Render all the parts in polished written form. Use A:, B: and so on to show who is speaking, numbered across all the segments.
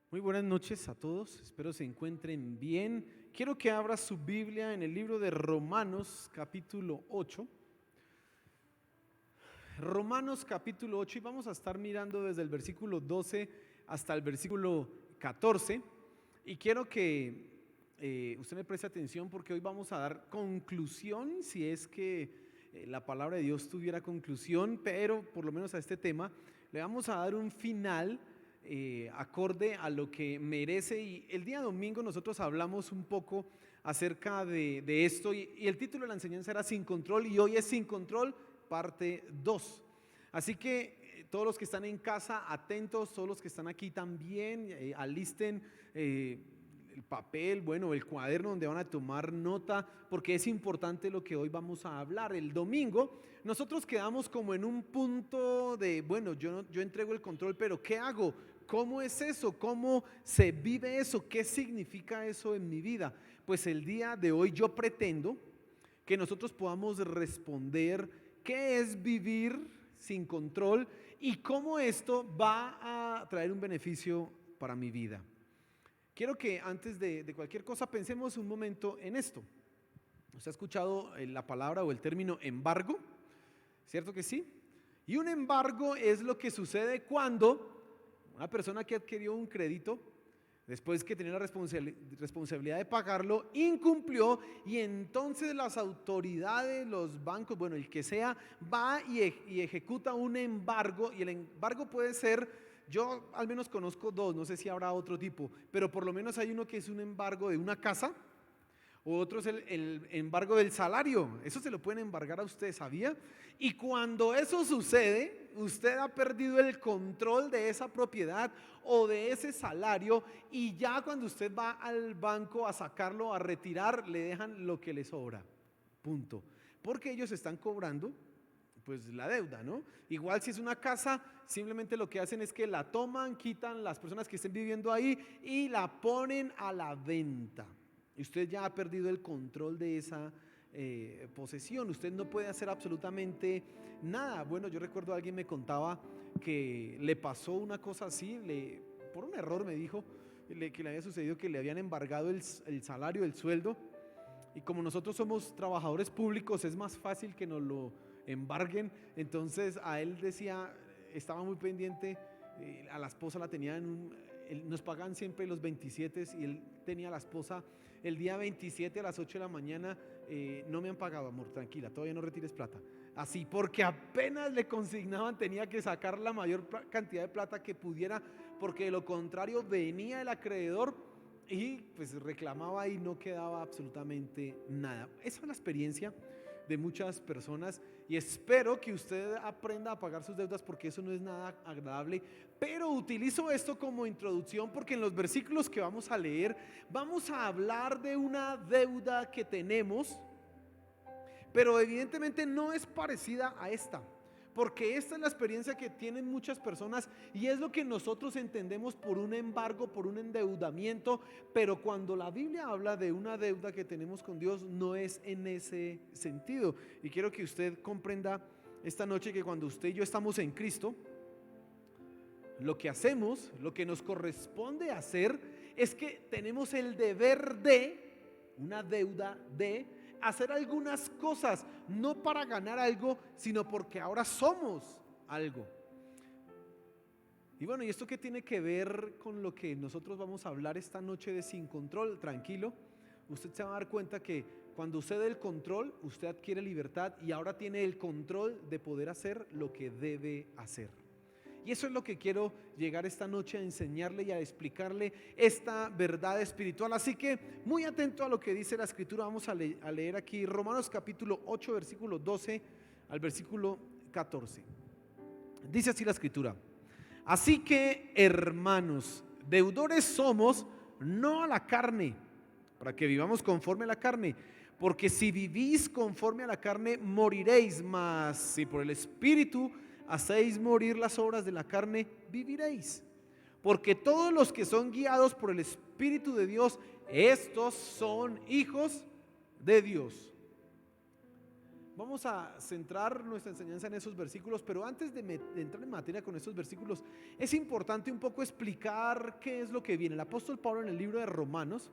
A: Muy buenas noches a todos, espero se encuentren bien. Quiero que abra su Biblia en el libro de Romanos capítulo 8. Romanos capítulo 8 y vamos a estar mirando desde el versículo 12 hasta el versículo 14. Y quiero que usted me preste atención porque hoy vamos a dar conclusión, si es que la palabra de Dios tuviera conclusión, pero por lo menos a este tema le vamos a dar un final acorde a lo que merece. Y el día domingo nosotros hablamos un poco acerca de esto y el título de la enseñanza era Sin Control, y hoy es Sin Control parte 2. Así que todos los que están en casa, atentos, todos los que están aquí también, alisten el papel, bueno, el cuaderno donde van a tomar nota, porque es importante lo que hoy vamos a hablar. El domingo nosotros quedamos como en un punto de, bueno, yo entrego el control, pero ¿qué hago? ¿Cómo es eso? ¿Cómo se vive eso? ¿Qué significa eso en mi vida? Pues el día de hoy yo pretendo que nosotros podamos responder qué es vivir sin control y cómo esto va a traer un beneficio para mi vida. Quiero que antes de cualquier cosa pensemos un momento en esto. ¿Usted ha escuchado la palabra o el término embargo? ¿Cierto que sí? Y un embargo es lo que sucede cuando una persona que adquirió un crédito, después que tenía la responsabilidad de pagarlo, incumplió, y entonces las autoridades, los bancos, bueno, el que sea, va y ejecuta un embargo. Y el embargo puede ser, yo al menos conozco dos, no sé si habrá otro tipo, pero por lo menos hay uno que es un embargo de una casa, o otro es el embargo del salario. Eso se lo pueden embargar a usted, ¿sabía? Y cuando eso sucede, usted ha perdido el control de esa propiedad o de ese salario, y ya cuando usted va al banco a sacarlo, a retirar, le dejan lo que le sobra. Punto. Porque ellos están cobrando pues la deuda, ¿no? Igual si es una casa, simplemente lo que hacen es que la toman, quitan las personas que estén viviendo ahí y la ponen a la venta. Y usted ya ha perdido el control de esa posesión. Usted no puede hacer absolutamente nada. Bueno, yo recuerdo alguien me contaba que le pasó una cosa así, por un error me dijo que le había sucedido, que le habían embargado el salario, el sueldo. Y como nosotros somos trabajadores públicos, es más fácil que nos lo embarguen. Entonces a él decía, estaba muy pendiente, a la esposa la tenía nos pagan siempre los 27 y él tenía a la esposa el día 27 a las 8 de la mañana. No me han pagado, amor, tranquila, todavía no retires plata. Así, porque apenas le consignaban, tenía que sacar la mayor cantidad de plata que pudiera, porque de lo contrario venía el acreedor y pues reclamaba y no quedaba absolutamente nada. Esa es la experiencia de muchas personas, y espero que usted aprenda a pagar sus deudas, porque eso no es nada agradable. Pero utilizo esto como introducción porque en los versículos que vamos a leer vamos a hablar de una deuda que tenemos, pero evidentemente no es parecida a esta, porque esta es la experiencia que tienen muchas personas y es lo que nosotros entendemos por un embargo, por un endeudamiento. Pero cuando la Biblia habla de una deuda que tenemos con Dios, no es en ese sentido. Y quiero que usted comprenda esta noche que cuando usted y yo estamos en Cristo, lo que hacemos, lo que nos corresponde hacer, es que tenemos el deber de, una deuda de hacer algunas cosas, no para ganar algo, sino porque ahora somos algo. Y bueno, ¿y esto qué tiene que ver con lo que nosotros vamos a hablar esta noche de Sin Control? Tranquilo, usted se va a dar cuenta que cuando usted dé el control, usted adquiere libertad y ahora tiene el control de poder hacer lo que debe hacer. Y eso es lo que quiero llegar esta noche a enseñarle y a explicarle, esta verdad espiritual. Así que muy atento a lo que dice la escritura. Vamos a leer aquí Romanos capítulo 8 versículo 12 al versículo 14. Dice así la escritura: así que, hermanos, deudores somos, no a la carne, para que vivamos conforme a la carne. Porque si vivís conforme a la carne, moriréis. Mas si por el Espíritu hacéis morir las obras de la carne, viviréis. Porque todos los que son guiados por el Espíritu de Dios, estos son hijos de Dios. vamos a centrar nuestra enseñanza en esos versículos, pero antes de entrar en materia con estos versículos, es importante un poco explicar qué es lo que viene. El apóstol Pablo en el libro de Romanos,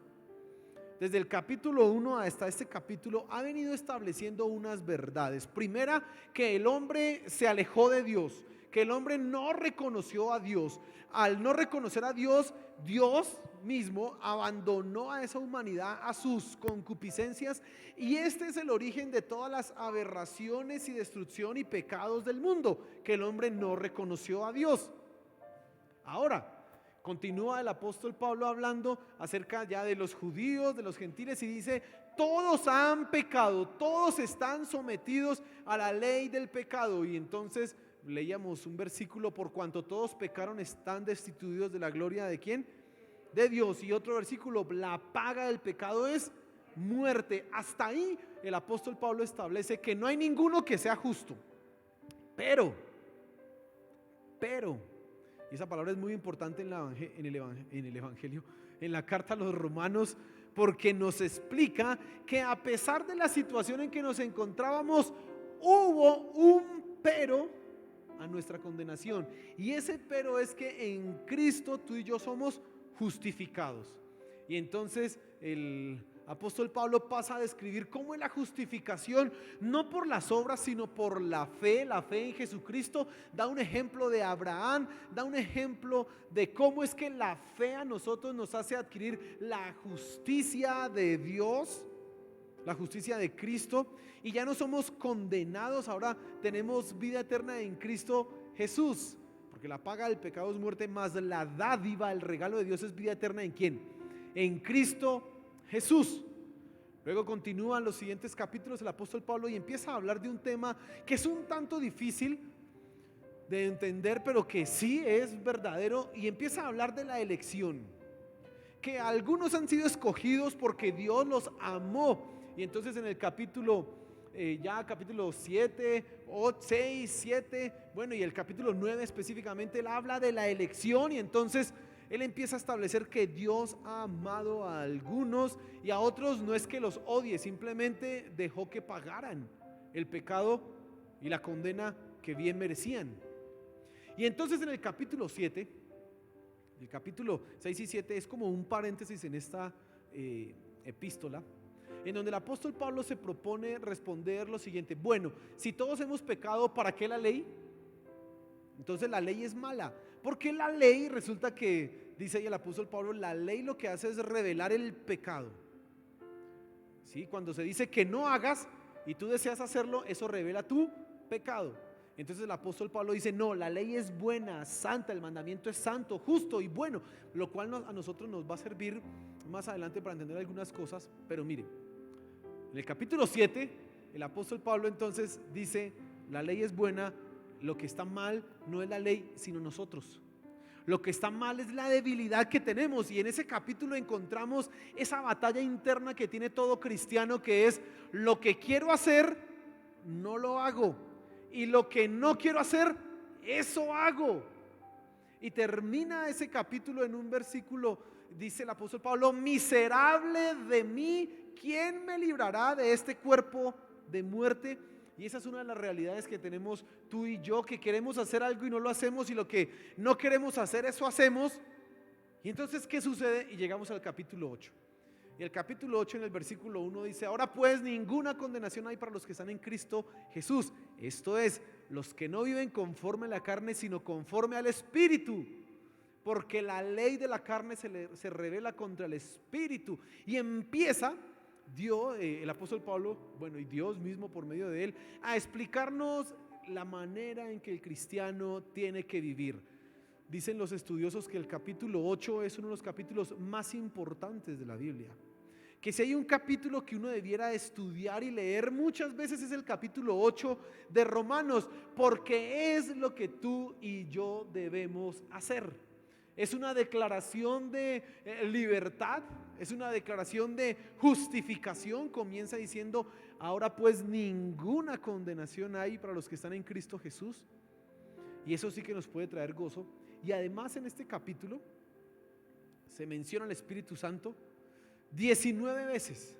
A: desde el capítulo 1 hasta este capítulo, ha venido estableciendo unas verdades. Primera, que el hombre se alejó de Dios, que el hombre no reconoció a Dios. Al no reconocer a Dios, Dios mismo abandonó a esa humanidad a sus concupiscencias, y este es el origen de todas las aberraciones y destrucción y pecados del mundo, que el hombre no reconoció a Dios. Ahora continúa el apóstol Pablo hablando acerca ya de los judíos, de los gentiles, y dice: todos han pecado, todos están sometidos a la ley del pecado. Y entonces leíamos un versículo: por cuanto todos pecaron, están destituidos de la gloria ¿de quién? De Dios. Y otro versículo: la paga del pecado es muerte. Hasta ahí el apóstol Pablo establece que no hay ninguno que sea justo. Pero, y esa palabra es muy importante en el Evangelio, en la carta a los Romanos, porque nos explica que a pesar de la situación en que nos encontrábamos, hubo un pero a nuestra condenación. Y ese pero es que en Cristo tú y yo somos justificados. Y entonces el apóstol Pablo pasa a describir cómo es la justificación, no por las obras, sino por la fe en Jesucristo. Da un ejemplo de Abraham, da un ejemplo de cómo es que la fe a nosotros nos hace adquirir la justicia de Dios, la justicia de Cristo, y ya no somos condenados, ahora tenemos vida eterna en Cristo Jesús, porque la paga del pecado es muerte, más la dádiva, el regalo de Dios es vida eterna. ¿En quién? En Cristo Jesús. Luego continúan los siguientes capítulos el apóstol Pablo y empieza a hablar de un tema que es un tanto difícil de entender, pero que sí es verdadero, y empieza a hablar de la elección, que algunos han sido escogidos porque Dios los amó. Y entonces en el capítulo capítulo 7, 6, 7, bueno, y el capítulo 9 específicamente, él habla de la elección, y entonces él empieza a establecer que Dios ha amado a algunos y a otros no es que los odie, simplemente dejó que pagaran el pecado y la condena que bien merecían. Y entonces en el capítulo 7, el capítulo 6 y 7 es como un paréntesis en esta epístola, en donde el apóstol Pablo se propone responder lo siguiente: bueno, si todos hemos pecado, ¿para qué la ley? Entonces la ley es mala, porque la ley resulta que, dice ahí el apóstol Pablo, la ley lo que hace es revelar el pecado. ¿Sí? Cuando se dice que no hagas y tú deseas hacerlo, eso revela tu pecado. Entonces el apóstol Pablo dice: no, la ley es buena, santa, el mandamiento es santo, justo y bueno, lo cual a nosotros nos va a servir más adelante para entender algunas cosas. Pero mire, en el capítulo 7 el apóstol Pablo entonces dice: la ley es buena, lo que está mal no es la ley sino nosotros. Lo que está mal es la debilidad que tenemos, y en ese capítulo encontramos esa batalla interna que tiene todo cristiano, que es: lo que quiero hacer no lo hago, y lo que no quiero hacer, eso hago. Y termina ese capítulo en un versículo, dice el apóstol Pablo: miserable de mí, ¿quién me librará de este cuerpo de muerte? Y esa es una de las realidades que tenemos tú y yo, que queremos hacer algo y no lo hacemos, y lo que no queremos hacer, eso hacemos. Y entonces, ¿qué sucede? Y llegamos al capítulo 8. Y el capítulo 8 en el versículo 1 dice: ahora pues ninguna condenación hay para los que están en Cristo Jesús. Esto es, los que no viven conforme a la carne, sino conforme al Espíritu. Porque la ley de la carne se revela contra el Espíritu. Y empieza Dios, el apóstol Pablo, bueno, y Dios mismo por medio de él, a explicarnos la manera en que el cristiano tiene que vivir. Dicen los estudiosos que el capítulo 8 es uno de los capítulos más importantes de la Biblia, que si hay un capítulo que uno debiera estudiar y leer muchas veces es el capítulo 8 de Romanos, porque es lo que tú y yo debemos hacer. Es una declaración de libertad, es una declaración de justificación. Comienza diciendo: ahora pues ninguna condenación hay para los que están en Cristo Jesús. Y eso sí que nos puede traer gozo. Y además en este capítulo se menciona el Espíritu Santo 19 veces.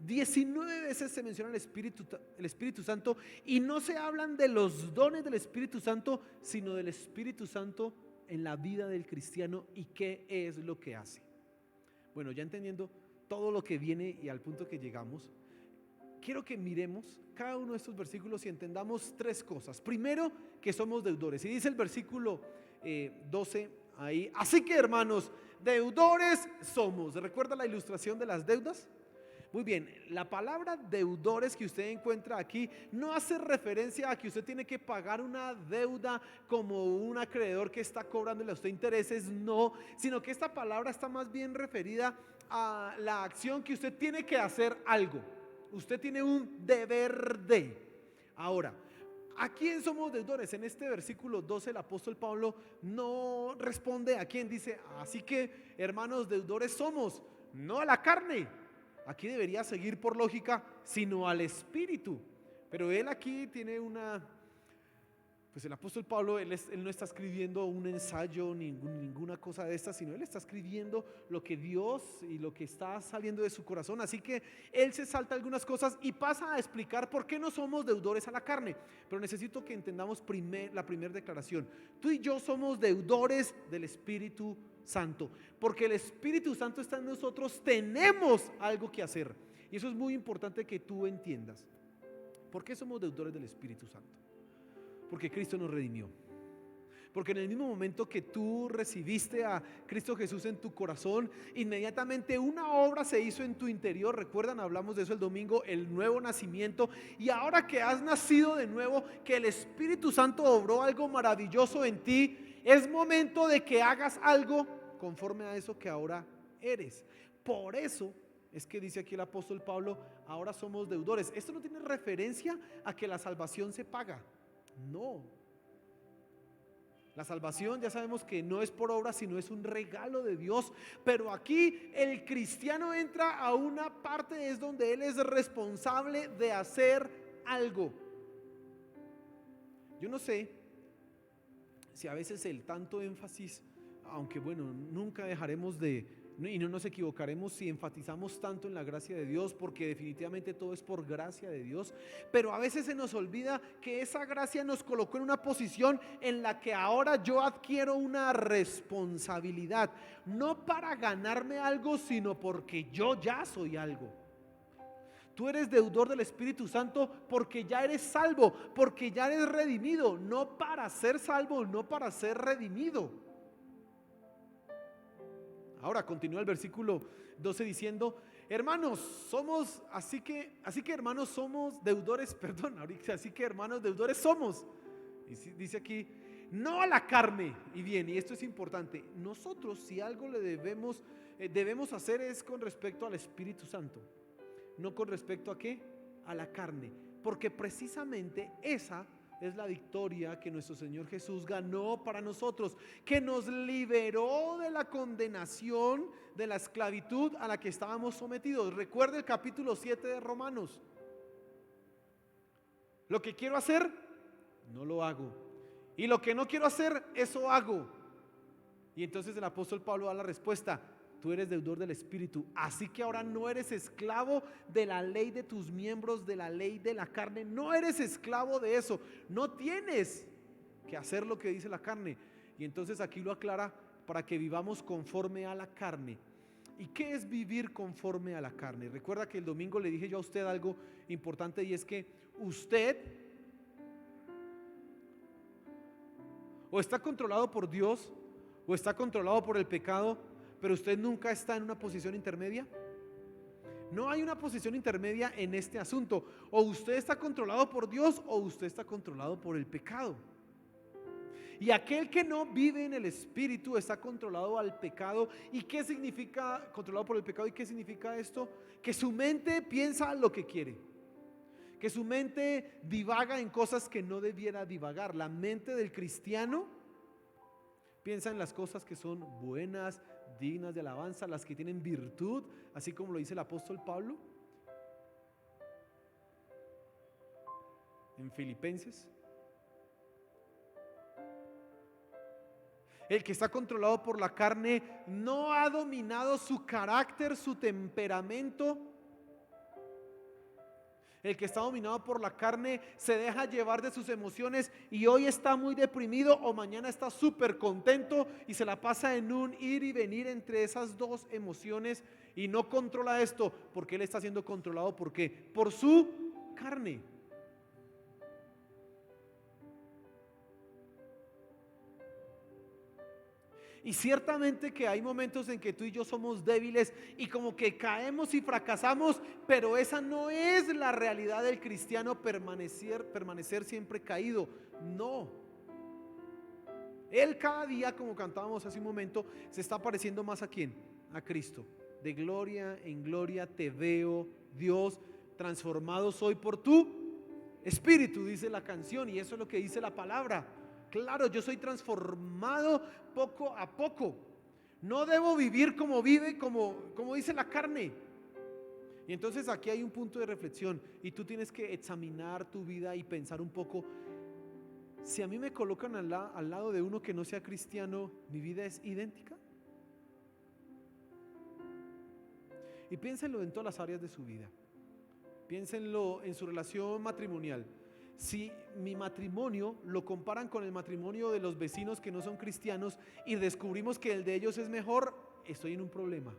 A: 19 veces se menciona el Espíritu Santo y no se hablan de los dones del Espíritu Santo, sino del Espíritu Santo en la vida del cristiano y qué es lo que hace. Bueno, ya entendiendo todo lo que viene y al punto que llegamos, quiero que miremos cada uno de estos versículos y entendamos tres cosas. Primero, que somos deudores. Y dice el versículo 12 ahí: así que, hermanos, deudores somos. ¿Recuerda la ilustración de las deudas? Muy bien, la palabra deudores que usted encuentra aquí no hace referencia a que usted tiene que pagar una deuda como un acreedor que está cobrándole a usted intereses, no, sino que esta palabra está más bien referida a la acción que usted tiene que hacer algo. Usted tiene un deber de. Ahora, ¿a quién somos deudores? En este versículo 12 el apóstol Pablo no responde a quién. Dice, así que, hermanos, deudores somos, no a la carne. Aquí debería seguir por lógica, sino al Espíritu. Pero él aquí tiene pues el apóstol Pablo, él no está escribiendo un ensayo, ninguna cosa de estas, sino él está escribiendo lo que Dios y lo que está saliendo de su corazón. Así que él se salta algunas cosas y pasa a explicar por qué no somos deudores a la carne. Pero necesito que entendamos la primera declaración. Tú y yo somos deudores del Espíritu Santo, porque el Espíritu Santo está en nosotros, tenemos algo que hacer. Y eso es muy importante que tú entiendas. ¿Por qué somos deudores del Espíritu Santo? Porque Cristo nos redimió. Porque en el mismo momento que tú recibiste a Cristo Jesús en tu corazón, inmediatamente una obra se hizo en tu interior. Recuerdan, hablamos de eso el domingo, el nuevo nacimiento. Y ahora que has nacido de nuevo, que el Espíritu Santo obró algo maravilloso en ti, es momento de que hagas algo conforme a eso que ahora eres. Por eso es que dice aquí el apóstol Pablo, ahora somos deudores. Esto no tiene referencia a que la salvación se paga. No. La salvación ya sabemos que no es por obra, sino es un regalo de Dios. Pero aquí el cristiano entra a una parte, es donde él es responsable de hacer algo. Yo no sé si a veces el tanto énfasis, aunque bueno, nunca dejaremos y no nos equivocaremos si enfatizamos tanto en la gracia de Dios, porque definitivamente todo es por gracia de Dios, pero a veces se nos olvida que esa gracia nos colocó en una posición en la que ahora yo adquiero una responsabilidad, no para ganarme algo, sino porque yo ya soy algo. Tú eres deudor del Espíritu Santo porque ya eres salvo, porque ya eres redimido, no para ser salvo, no para ser redimido. Ahora continúa el versículo 12 diciendo, hermanos, somos, así que hermanos somos deudores, así que hermanos deudores somos. Y dice aquí, no a la carne. Y bien, y esto es importante, nosotros si algo le debemos hacer es con respecto al Espíritu Santo. No con respecto a ¿qué? A la carne. Porque precisamente esa es la victoria que nuestro Señor Jesús ganó para nosotros, que nos liberó de la condenación, de la esclavitud a la que estábamos sometidos. Recuerde el capítulo 7 de Romanos. Lo que quiero hacer, no lo hago. Y lo que no quiero hacer, eso hago. Y entonces el apóstol Pablo da la respuesta. Tú eres deudor del Espíritu, así que ahora no eres esclavo de la ley de tus miembros, de la ley de la carne. No eres esclavo de eso. No tienes que hacer lo que dice la carne. Y entonces aquí lo aclara para que vivamos conforme a la carne. ¿Y qué es vivir conforme a la carne? Recuerda que el domingo le dije yo a usted algo importante, y es que usted o está controlado por Dios o está controlado por el pecado, pero usted nunca está en una posición intermedia. No hay una posición intermedia en este asunto. O usted está controlado por Dios o usted está controlado por el pecado. Y aquel que no vive en el Espíritu está controlado al pecado. ¿Y qué significa controlado por el pecado? ¿Y qué significa esto? Que su mente piensa lo que quiere, que su mente divaga en cosas que no debiera divagar. La mente del cristiano piensa en las cosas que son buenas, dignas de alabanza, las que tienen virtud, así como lo dice el apóstol Pablo en Filipenses. El que está controlado por la carne no ha dominado su carácter, su temperamento, El que está dominado por la carne se deja llevar de sus emociones y hoy está muy deprimido o mañana está súper contento y se la pasa en un ir y venir entre esas dos emociones y no controla esto porque él está siendo controlado. ¿Por qué? Por su carne. Y ciertamente que hay momentos en que tú y yo somos débiles y como que caemos y fracasamos, pero esa no es la realidad del cristiano, permanecer siempre caído. No. Él cada día, como cantábamos hace un momento, se está pareciendo más ¿a quién? A Cristo. De gloria en gloria te veo, Dios, transformado soy por tu espíritu, dice la canción, y eso es lo que dice la palabra. Claro, yo soy transformado poco a poco. No debo vivir como vive, como dice la carne. Y entonces aquí hay un punto de reflexión y tú tienes que examinar tu vida y pensar un poco. Si a mí me colocan al lado de uno que no sea cristiano, ¿mi vida es idéntica? Y piénsenlo en todas las áreas de su vida. Piénsenlo en su relación matrimonial. Si mi matrimonio lo comparan con el matrimonio de los vecinos que no son cristianos y descubrimos que el de ellos es mejor, estoy en un problema.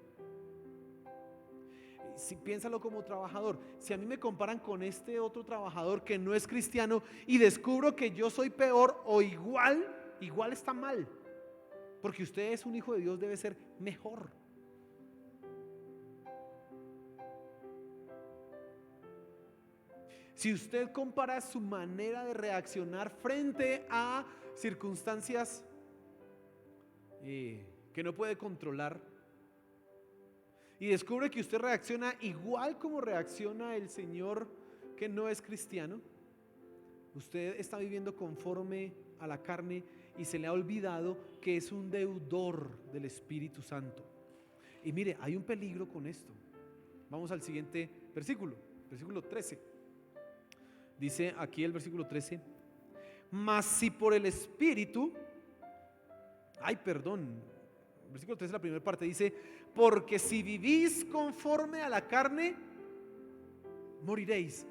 A: Si piénsalo como trabajador, si a mí me comparan con este otro trabajador que no es cristiano y descubro que yo soy peor o igual está mal, porque usted es un hijo de Dios, debe ser mejor. Si usted compara su manera de reaccionar frente a circunstancias que no puede controlar y descubre que usted reacciona igual como reacciona el Señor que no es cristiano, usted está viviendo conforme a la carne y se le ha olvidado que es un deudor del Espíritu Santo. Y mire, hay un peligro con esto. Vamos al siguiente versículo, versículo 13. Dice aquí el versículo 13: mas si por el Espíritu, versículo 13, la primera parte dice: porque si vivís conforme a la carne, moriréis.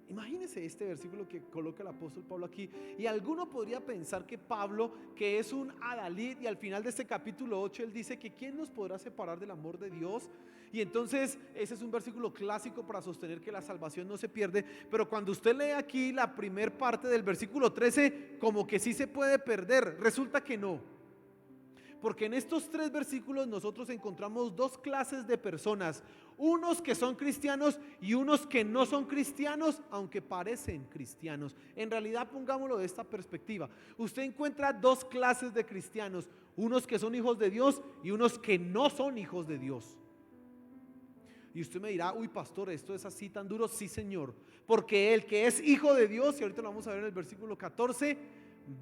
A: Imagínense este versículo que coloca el apóstol Pablo aquí. Y alguno podría pensar que Pablo, que es un adalid, y al final de este capítulo 8 él dice que ¿quién nos podrá separar del amor de Dios? Y entonces ese es un versículo clásico para sostener que la salvación no se pierde. Pero cuando usted lee aquí la primer parte del versículo 13, como que sí se puede perder. Resulta que no. Porque en estos tres versículos nosotros encontramos dos clases de personas: unos que son cristianos y unos que no son cristianos, aunque parecen cristianos. En realidad, pongámoslo de esta perspectiva, usted encuentra dos clases de cristianos: unos que son hijos de Dios y unos que no son hijos de Dios. Y usted me dirá: uy, pastor, ¿esto es así tan duro? Sí, señor, porque el que es hijo de Dios, y ahorita lo vamos a ver en el versículo 14,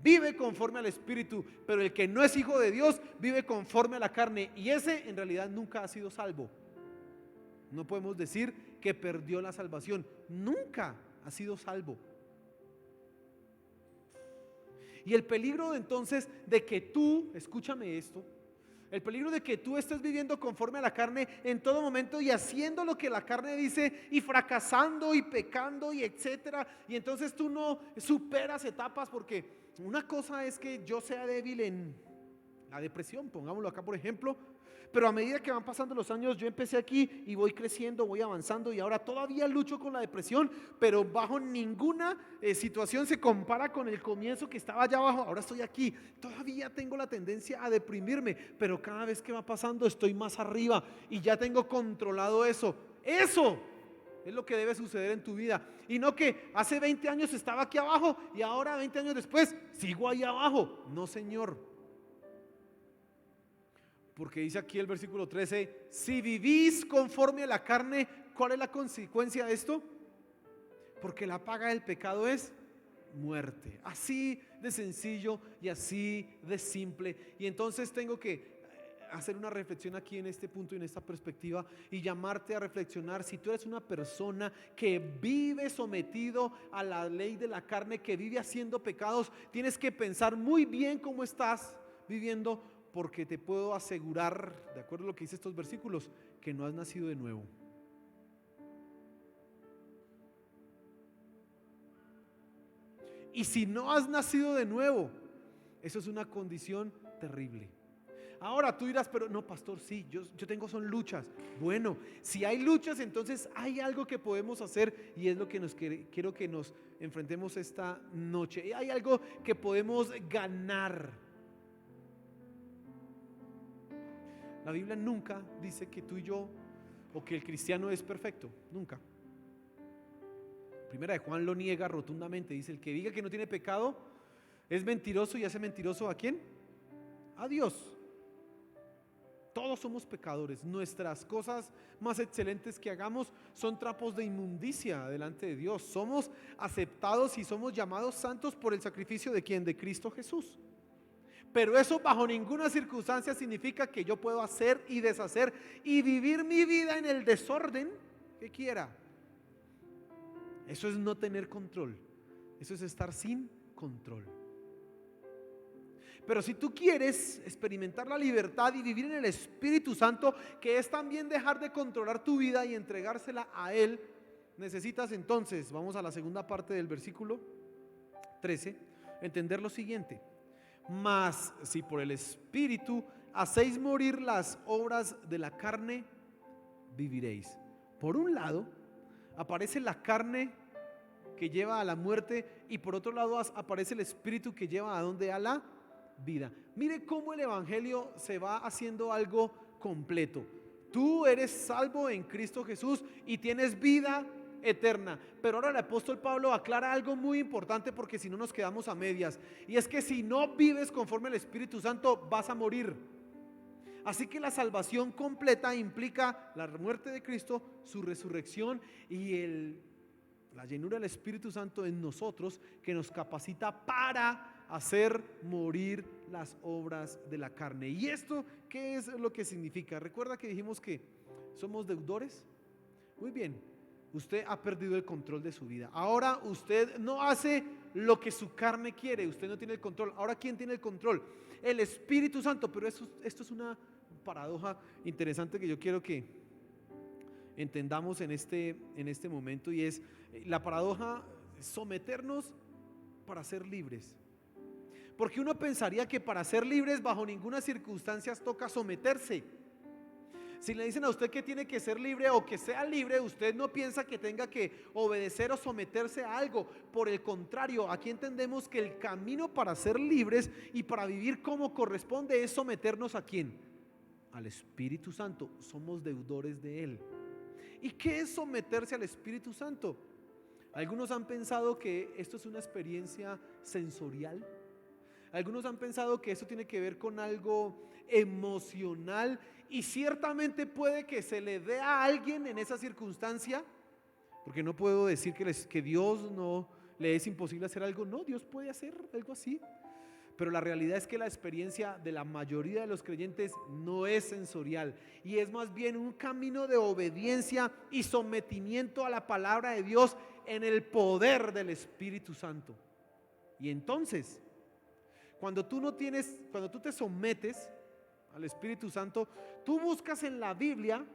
A: vive conforme al Espíritu, pero el que no es hijo de Dios vive conforme a la carne, y ese en realidad nunca ha sido salvo. No podemos decir que perdió la salvación, nunca ha sido salvo. Y el peligro entonces de que tú, escúchame esto, el peligro de que tú estés viviendo conforme a la carne en todo momento y haciendo lo que la carne dice y fracasando y pecando y etcétera, y entonces tú no superas etapas. Porque una cosa es que yo sea débil en la depresión, pongámoslo acá por ejemplo, pero a medida que van pasando los años yo empecé aquí y voy creciendo, voy avanzando, y ahora todavía lucho con la depresión, pero bajo ninguna situación se compara con el comienzo, que estaba allá abajo. Ahora estoy aquí, todavía tengo la tendencia a deprimirme, pero cada vez que va pasando estoy más arriba y ya tengo controlado eso. Eso es lo que debe suceder en tu vida, y no que hace 20 años estaba aquí abajo y ahora 20 años después sigo ahí abajo. No, señor. Porque dice aquí el versículo 13: si vivís conforme a la carne, ¿cuál es la consecuencia de esto? Porque la paga del pecado es muerte. Así de sencillo y así de simple. Y entonces tengo que hacer una reflexión aquí en este punto y en esta perspectiva, y llamarte a reflexionar. Si tú eres una persona que vive sometido a la ley de la carne, que vive haciendo pecados, tienes que pensar muy bien cómo estás viviendo, porque te puedo asegurar, de acuerdo a lo que dice estos versículos, que no has nacido de nuevo. Y si no has nacido de nuevo, eso es una condición terrible. Ahora tú dirás, pero no, pastor, sí, yo tengo son luchas. Bueno, si hay luchas, entonces hay algo que podemos hacer y es lo que quiero que nos enfrentemos esta noche. Hay algo que podemos ganar. La Biblia nunca dice que tú y yo o que el cristiano es perfecto, nunca. Primera de Juan lo niega rotundamente, dice: el que diga que no tiene pecado es mentiroso y hace mentiroso ¿a quién? A Dios. Todos somos pecadores. Nuestras cosas más excelentes que hagamos son trapos de inmundicia delante de Dios. Somos aceptados y somos llamados santos por el sacrificio de ¿quién? De Cristo Jesús. Pero eso bajo ninguna circunstancia significa que yo puedo hacer y deshacer y vivir mi vida en el desorden que quiera. Eso es no tener control. Eso es estar sin control. Pero si tú quieres experimentar la libertad y vivir en el Espíritu Santo, que es también dejar de controlar tu vida y entregársela a Él, necesitas entonces, vamos a la segunda parte del versículo 13, entender lo siguiente: mas si por el Espíritu hacéis morir las obras de la carne, viviréis. Por un lado aparece la carne que lleva a la muerte y por otro lado aparece el Espíritu que lleva ¿a dónde? A la vida. Mire cómo el evangelio se va haciendo algo completo. Tú eres salvo en Cristo Jesús y tienes vida eterna. Pero ahora el apóstol Pablo aclara algo muy importante, porque si no nos quedamos a medias, y es que si no vives conforme al Espíritu Santo vas a morir. Así que la salvación completa implica la muerte de Cristo, su resurrección y la llenura del Espíritu Santo en nosotros, que nos capacita para hacer morir las obras de la carne. ¿Y esto qué es lo que significa? Recuerda que dijimos que somos deudores. Muy bien, usted ha perdido el control de su vida. Ahora usted no hace lo que su carne quiere, usted no tiene el control. Ahora ¿quién tiene el control? El Espíritu Santo. Pero esto es una paradoja interesante que yo quiero que entendamos en este momento, y es la paradoja: someternos para ser libres. Porque uno pensaría que para ser libres bajo ninguna circunstancia toca someterse. Si le dicen a usted que tiene que ser libre o que sea libre, usted no piensa que tenga que obedecer o someterse a algo. Por el contrario, aquí entendemos que el camino para ser libres y para vivir como corresponde es someternos ¿a quién? Al Espíritu Santo. Somos deudores de Él. ¿Y qué es someterse al Espíritu Santo? Algunos han pensado que esto es una experiencia sensorial. Algunos han pensado que esto tiene que ver con algo emocional, y ciertamente puede que se le dé a alguien en esa circunstancia, porque no puedo decir que Dios no le es imposible hacer algo. No, Dios puede hacer algo así, pero la realidad es que la experiencia de la mayoría de los creyentes no es sensorial, y es más bien un camino de obediencia y sometimiento a la palabra de Dios en el poder del Espíritu Santo. Y entonces, cuando tú te sometes al Espíritu Santo, tú buscas en la Biblia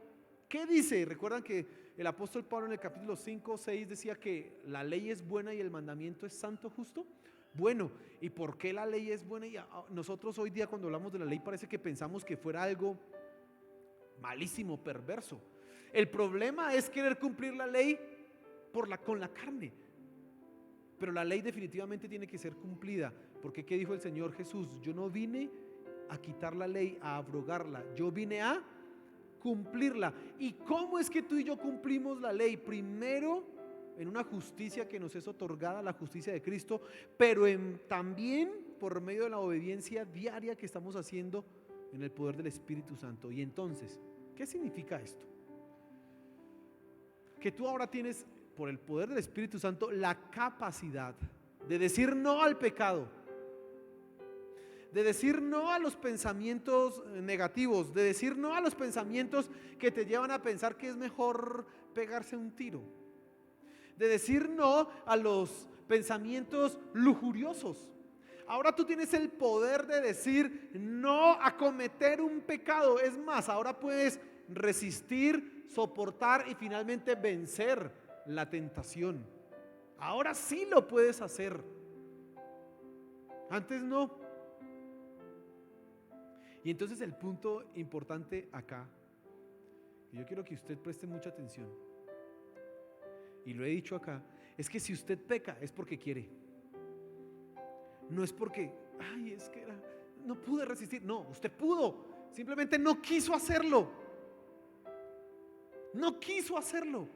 A: ¿qué dice? Recuerdan que el apóstol Pablo en el capítulo 5, 6 decía que la ley es buena y el mandamiento es santo, justo. Bueno, ¿y por qué la ley es buena? Y nosotros hoy día, cuando hablamos de la ley, parece que pensamos que fuera algo malísimo, perverso. El problema es querer cumplir la ley con la carne. Pero la ley definitivamente tiene que ser cumplida, porque ¿qué dijo el Señor Jesús? Yo no vine a quitar la ley, a abrogarla, yo vine a cumplirla. ¿Y cómo es que tú y yo cumplimos la ley? Primero, en una justicia que nos es otorgada, la justicia de Cristo, pero también por medio de la obediencia diaria que estamos haciendo en el poder del Espíritu Santo. Y entonces, ¿qué significa esto? Que tú ahora tienes, por el poder del Espíritu Santo, la capacidad de decir no al pecado, de decir no a los pensamientos negativos, de decir no a los pensamientos que te llevan a pensar que es mejor pegarse un tiro, de decir no a los pensamientos lujuriosos. Ahora tú tienes el poder de decir no a cometer un pecado. Es más, ahora puedes resistir, soportar y finalmente vencer la tentación. Ahora sí lo puedes hacer. Antes no. Y entonces el punto importante acá, y yo quiero que usted preste mucha atención, y lo he dicho acá, es que si usted peca es porque quiere. No es porque, ay, es que no pude resistir. No, usted pudo, simplemente no quiso hacerlo. No quiso hacerlo.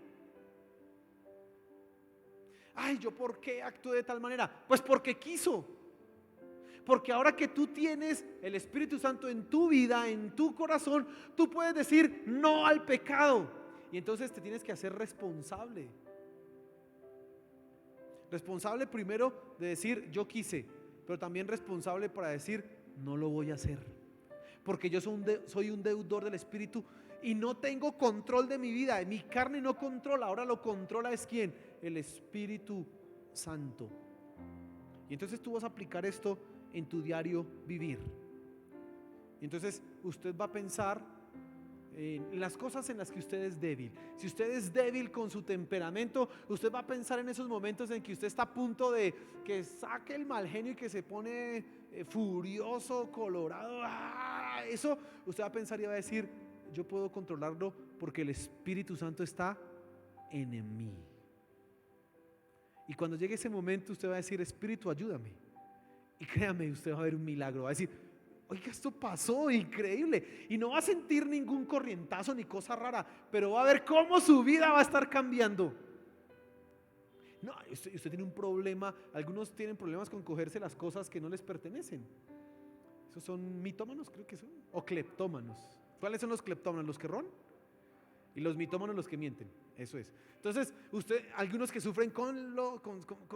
A: Ay, ¿yo por qué actué de tal manera? Pues porque quiso. Porque ahora que tú tienes el Espíritu Santo en tu vida, en tu corazón, tú puedes decir no al pecado. Y entonces te tienes que hacer responsable. Responsable primero de decir yo quise, pero también responsable para decir no lo voy a hacer. Porque yo soy un deudor del Espíritu y no tengo control de mi vida. Mi carne no controla, ahora lo controla es ¿quién? El Espíritu Santo. Y entonces tú vas a aplicar esto en tu diario vivir. Y entonces usted va a pensar en las cosas en las que usted es débil. Si usted es débil con su temperamento, usted va a pensar en esos momentos en que usted está a punto de que saque el mal genio y que se pone furioso, colorado. Eso usted va a pensar y va a decir yo puedo controlarlo porque el Espíritu Santo está en mí. Y cuando llegue ese momento usted va a decir Espíritu, ayúdame. Y créame, usted va a ver un milagro. Va a decir, oiga, esto pasó, increíble. Y no va a sentir ningún corrientazo ni cosa rara, pero va a ver cómo su vida va a estar cambiando. No, usted tiene un problema. Algunos tienen problemas con cogerse las cosas que no les pertenecen. Esos son mitómanos, creo que son, o cleptómanos. ¿Cuáles son los cleptómanos? ¿Los que roban? Y los mitómanos los que mienten. Eso es. Entonces, algunos que sufren con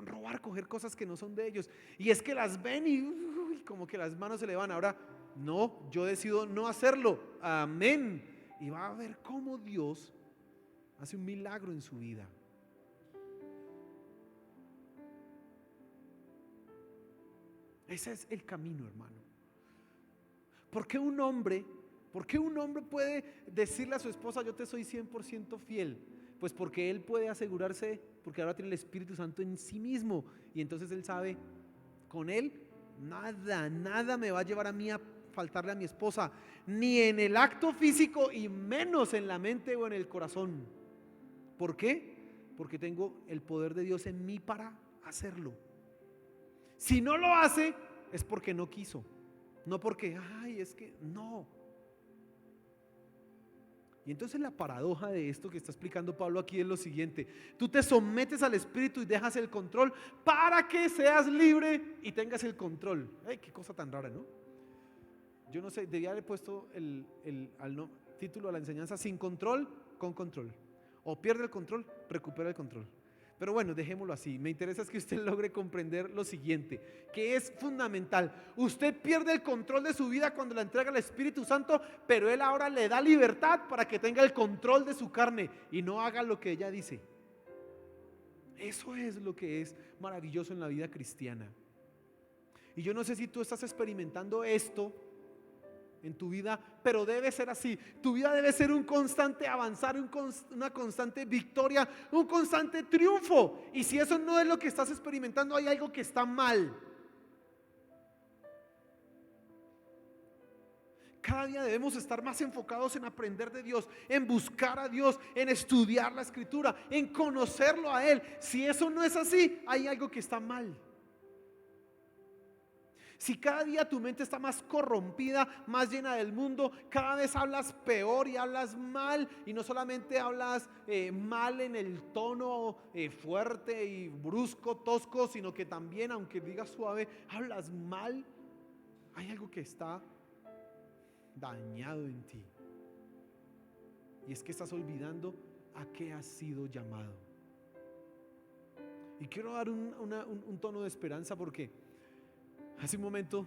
A: robar, coger cosas que no son de ellos. Y es que las ven y como que las manos se le van. Ahora, no, yo decido no hacerlo. Amén. Y va a ver cómo Dios hace un milagro en su vida. Ese es el camino, hermano. ¿Por qué un hombre puede decirle a su esposa yo te soy 100% fiel? Pues porque él puede asegurarse, porque ahora tiene el Espíritu Santo en sí mismo. Y entonces él sabe, con él nada me va a llevar a mí a faltarle a mi esposa, ni en el acto físico y menos en la mente o en el corazón. ¿Por qué? Porque tengo el poder de Dios en mí para hacerlo. Si no lo hace es porque no quiso, no porque es que no. Y entonces la paradoja de esto que está explicando Pablo aquí es lo siguiente: tú te sometes al Espíritu y dejas el control para que seas libre y tengas el control. Qué cosa tan rara, ¿no? Yo no sé, debía haber puesto título a la enseñanza: sin control, con control. O pierde el control, recupera el control. Pero bueno, dejémoslo así. Me interesa es que usted logre comprender lo siguiente, que es fundamental. Usted pierde el control de su vida cuando la entrega al Espíritu Santo, pero Él ahora le da libertad para que tenga el control de su carne y no haga lo que ella dice. Eso es lo que es maravilloso en la vida cristiana. Y yo no sé si tú estás experimentando esto en tu vida, pero debe ser así. Tu vida debe ser un constante avanzar, una constante victoria, un constante triunfo. Y si eso no es lo que estás experimentando, hay algo que está mal. Cada día debemos estar más enfocados en aprender de Dios, en buscar a Dios, en estudiar la Escritura, en conocerlo a Él. Si eso no es así, hay algo que está mal. Si cada día tu mente está más corrompida, más llena del mundo, cada vez hablas peor y hablas mal, y no solamente hablas mal en el tono fuerte y brusco, tosco, sino que también, aunque digas suave, hablas mal, hay algo que está dañado en ti. Y es que estás olvidando a qué has sido llamado. Y quiero dar un tono de esperanza, porque hace un momento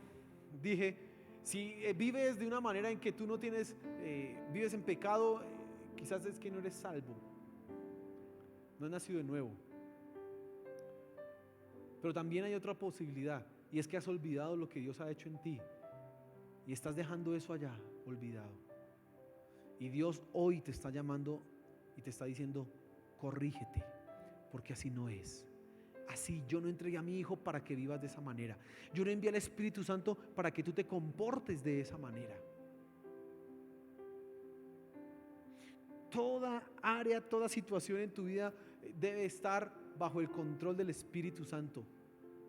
A: dije, si vives de una manera en que tú no tienes, vives en pecado, quizás es que no eres salvo, no has nacido de nuevo. Pero también hay otra posibilidad, y es que has olvidado lo que Dios ha hecho en ti y estás dejando eso allá olvidado. Y Dios hoy te está llamando y te está diciendo, corrígete, porque así no es. así. Yo no entregué a mi Hijo para que vivas de esa manera. Yo no envié al Espíritu Santo para que tú te comportes de esa manera. Toda área, toda situación en tu vida debe estar bajo el control del Espíritu Santo,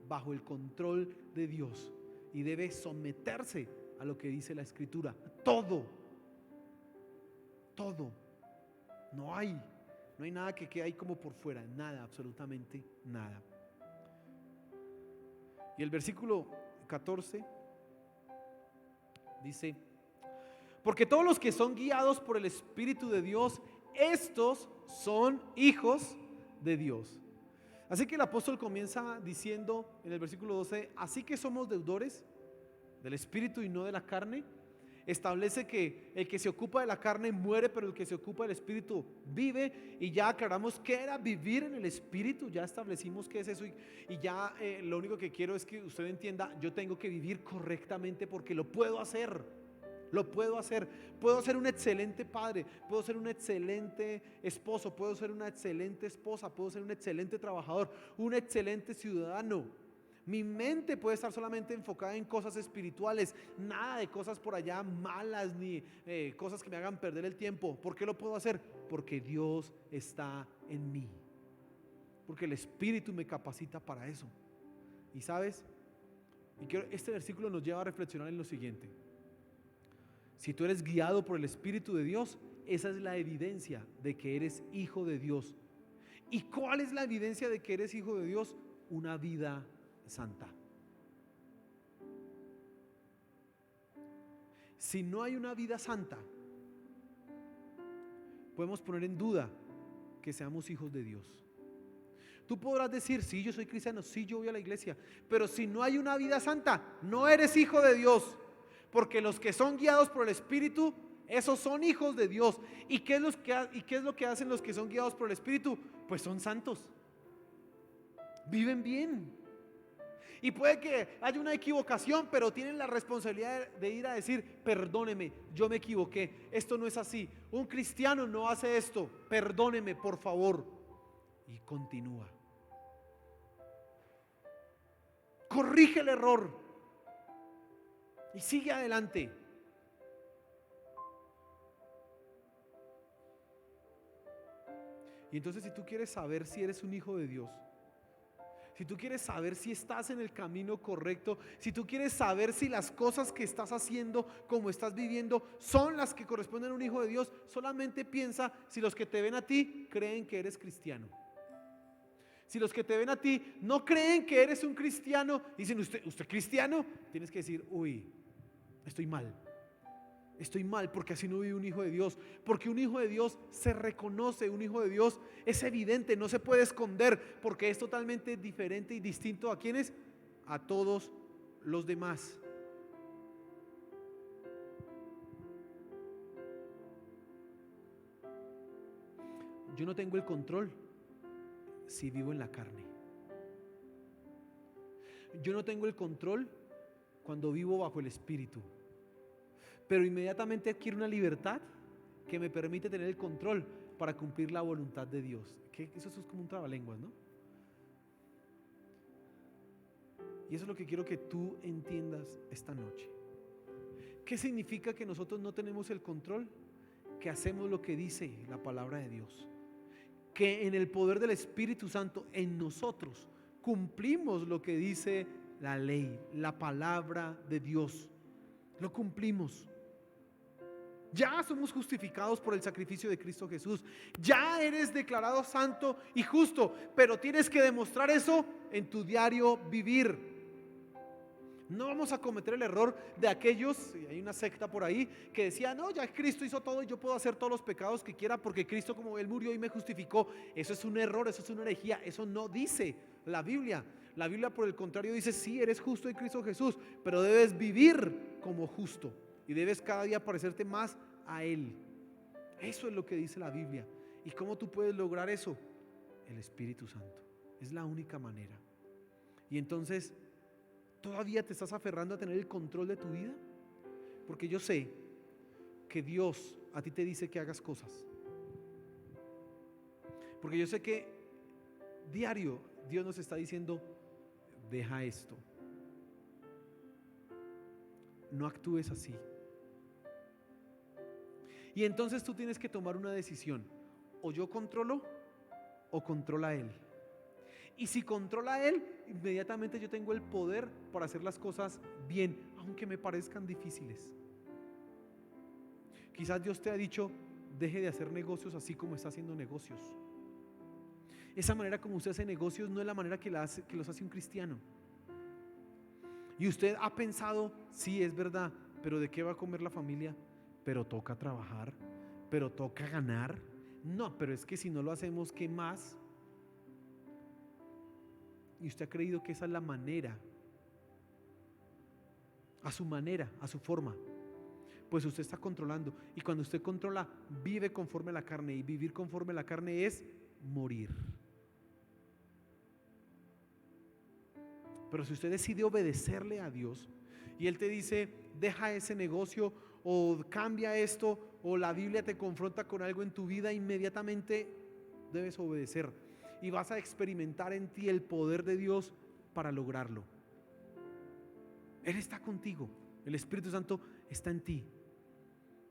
A: bajo el control de Dios, y debe someterse a lo que dice la Escritura. Todo. No hay nada que quede ahí como por fuera, nada, absolutamente nada. Y el versículo 14 dice: porque todos los que son guiados por el Espíritu de Dios, estos son hijos de Dios. Así que el apóstol comienza diciendo en el versículo 12: así que somos deudores del Espíritu y no de la carne. Establece que el que se ocupa de la carne muere, pero el que se ocupa del Espíritu vive. Y ya aclaramos qué era vivir en el Espíritu, ya establecimos qué es eso. Y ya lo único que quiero es que usted entienda: yo tengo que vivir correctamente porque lo puedo hacer. Puedo ser un excelente padre, puedo ser un excelente esposo, puedo ser una excelente esposa, puedo ser un excelente trabajador, un excelente ciudadano. Mi mente puede estar solamente enfocada en cosas espirituales, nada de cosas por allá malas ni cosas que me hagan perder el tiempo. ¿Por qué lo puedo hacer? Porque Dios está en mí, porque el Espíritu me capacita para eso. Y sabes, este versículo nos lleva a reflexionar en lo siguiente: si tú eres guiado por el Espíritu de Dios, esa es la evidencia de que eres hijo de Dios. ¿Y cuál es la evidencia de que eres hijo de Dios? Una vida santa. Si no hay una vida santa, podemos poner en duda que seamos hijos de Dios. Tú podrás decir: sí, yo soy cristiano, sí, yo voy a la iglesia, pero si no hay una vida santa, no eres hijo de Dios. Porque los que son guiados por el Espíritu, esos son hijos de Dios. ¿Y qué es lo que hacen los que son guiados por el Espíritu? Pues son santos, viven bien. Y puede que haya una equivocación, pero tienen la responsabilidad de ir a decir: perdóneme, yo me equivoqué, esto no es así, un cristiano no hace esto, perdóneme por favor. Y continúa, corrige el error y sigue adelante. Y entonces, si tú quieres saber si eres un hijo de Dios, si tú quieres saber si estás en el camino correcto, si tú quieres saber si las cosas que estás haciendo, como estás viviendo, son las que corresponden a un hijo de Dios, solamente piensa si los que te ven a ti creen que eres cristiano. Si los que te ven a ti no creen que eres un cristiano, dicen: ¿Usted cristiano? Tienes que decir: uy, estoy mal porque así no vive un hijo de Dios. Porque un hijo de Dios se reconoce, un hijo de Dios es evidente, no se puede esconder, porque es totalmente diferente y distinto a quienes, a todos los demás. Yo no tengo el control si vivo en la carne. Yo no tengo el control cuando vivo bajo el Espíritu, pero inmediatamente adquiero una libertad que me permite tener el control para cumplir la voluntad de Dios. Eso es como un trabalenguas, ¿no? Y eso es lo que quiero que tú entiendas esta noche. ¿Qué significa que nosotros no tenemos el control? Que hacemos lo que dice la palabra de Dios, que en el poder del Espíritu Santo en nosotros cumplimos lo que dice la ley, la palabra de Dios. Lo cumplimos. Ya somos justificados por el sacrificio de Cristo Jesús. Ya eres declarado santo y justo, pero tienes que demostrar eso en tu diario vivir. No vamos a cometer el error de aquellos, hay una secta por ahí que decía: no, ya Cristo hizo todo y yo puedo hacer todos los pecados que quiera porque Cristo, como Él murió y me justificó. Eso es un error, eso es una herejía, eso no dice la Biblia. La Biblia, por el contrario, dice: sí, eres justo en Cristo Jesús, pero debes vivir como justo y debes cada día parecerte más a Él. Eso es lo que dice la Biblia. ¿Y cómo tú puedes lograr eso? El Espíritu Santo. Es la única manera. Y entonces, ¿todavía te estás aferrando a tener el control de tu vida? Porque yo sé que Dios a ti te dice que hagas cosas. Porque yo sé que diario Dios nos está diciendo, deja esto. No actúes así. Y entonces tú tienes que tomar una decisión. O yo controlo o controla Él. Y si controla Él, inmediatamente yo tengo el poder para hacer las cosas bien, aunque me parezcan difíciles. Quizás Dios te ha dicho, deje de hacer negocios así como está haciendo negocios. Esa manera como usted hace negocios no es la manera que los hace un cristiano. Y usted ha pensado, sí, es verdad, pero ¿de qué va a comer la familia? Pero toca trabajar, pero toca ganar. No, pero es que si no lo hacemos, ¿qué más? Y usted ha creído que esa es la manera, a su manera, a su forma. Pues usted está controlando. Y cuando usted controla, vive conforme a la carne. Y vivir conforme a la carne es morir. Pero si usted decide obedecerle a Dios y Él te dice, deja ese negocio o cambia esto, o la Biblia te confronta con algo en tu vida, inmediatamente debes obedecer y vas a experimentar en ti el poder de Dios para lograrlo. Él está contigo, el Espíritu Santo está en ti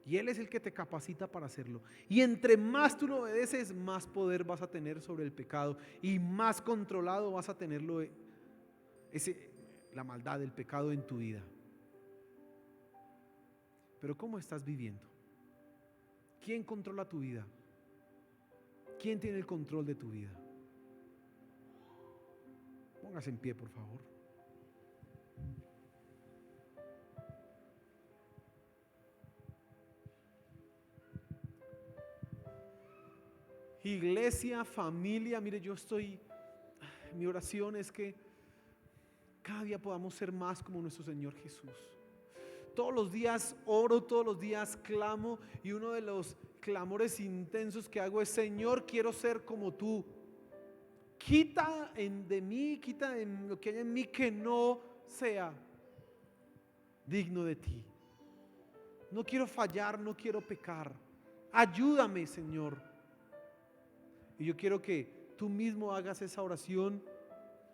A: y Él es el que te capacita para hacerlo. Y entre más tú lo obedeces, más poder vas a tener sobre el pecado y más controlado vas a tenerlo, la maldad del pecado en tu vida. Pero ¿cómo estás viviendo? ¿Quién controla tu vida? ¿Quién tiene el control de tu vida? Póngase en pie, por favor. Iglesia, familia, mire, mi oración es que cada día podamos ser más como nuestro Señor Jesús. Todos los días oro, todos los días clamo, y uno de los clamores intensos que hago es: Señor, quiero ser como tú. Quita de mí, quita en lo que hay en mí que no sea digno de ti. No quiero fallar, no quiero pecar. Ayúdame, Señor. Y yo quiero que tú mismo hagas esa oración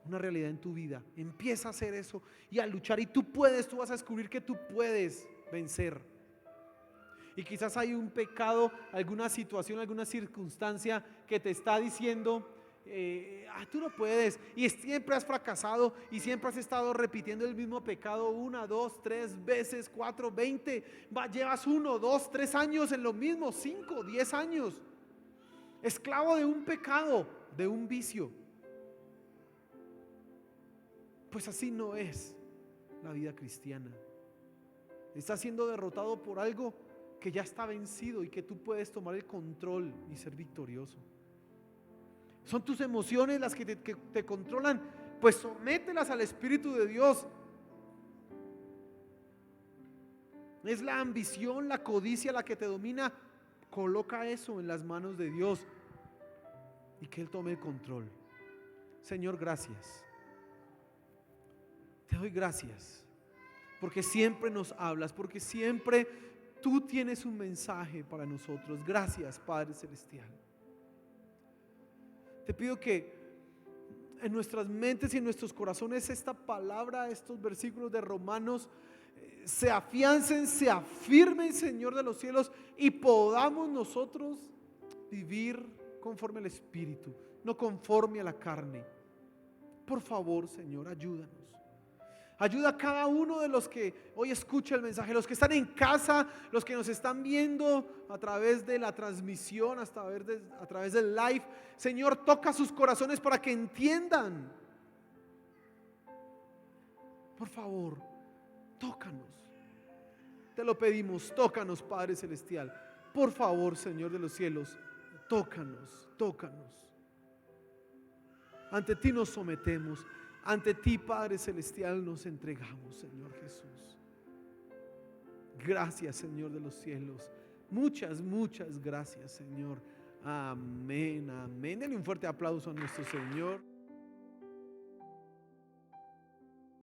A: una realidad en tu vida. Empieza a hacer eso y a luchar, y tú vas a descubrir que tú puedes vencer. Y quizás hay un pecado, alguna situación, alguna circunstancia que te está diciendo, tú no puedes, y siempre has fracasado y siempre has estado repitiendo el mismo pecado 1, 2, 3 veces, 4, 20, llevas 1, 2, 3 años en lo mismo, 5, 10 años, esclavo de un pecado, de un vicio. Pues así no es la vida cristiana. Estás siendo derrotado por algo que ya está vencido y que tú puedes tomar el control y ser victorioso. Son tus emociones las que te controlan, pues somételas al Espíritu de Dios. Es la ambición, la codicia la que te domina. Coloca eso en las manos de Dios y que Él tome el control. Señor, gracias. Te doy gracias porque siempre nos hablas, porque siempre tú tienes un mensaje para nosotros. Gracias, Padre Celestial. Te pido que en nuestras mentes y en nuestros corazones esta palabra, estos versículos de Romanos se afiancen, se afirmen, Señor de los cielos, y podamos nosotros vivir conforme al Espíritu, no conforme a la carne. Por favor, Señor, ayúdanos. Ayuda a cada uno de los que hoy escucha el mensaje, los que están en casa, los que nos están viendo a través de la transmisión, a través del live. Señor, toca sus corazones para que entiendan. Por favor, tócanos. Te lo pedimos, tócanos, Padre Celestial. Por favor, Señor de los cielos, tócanos, tócanos. Ante ti nos sometemos. Ante ti, Padre Celestial, nos entregamos, Señor Jesús. Gracias, Señor de los cielos. Muchas, muchas gracias, Señor. Amén, amén. Denle un fuerte aplauso a nuestro Señor.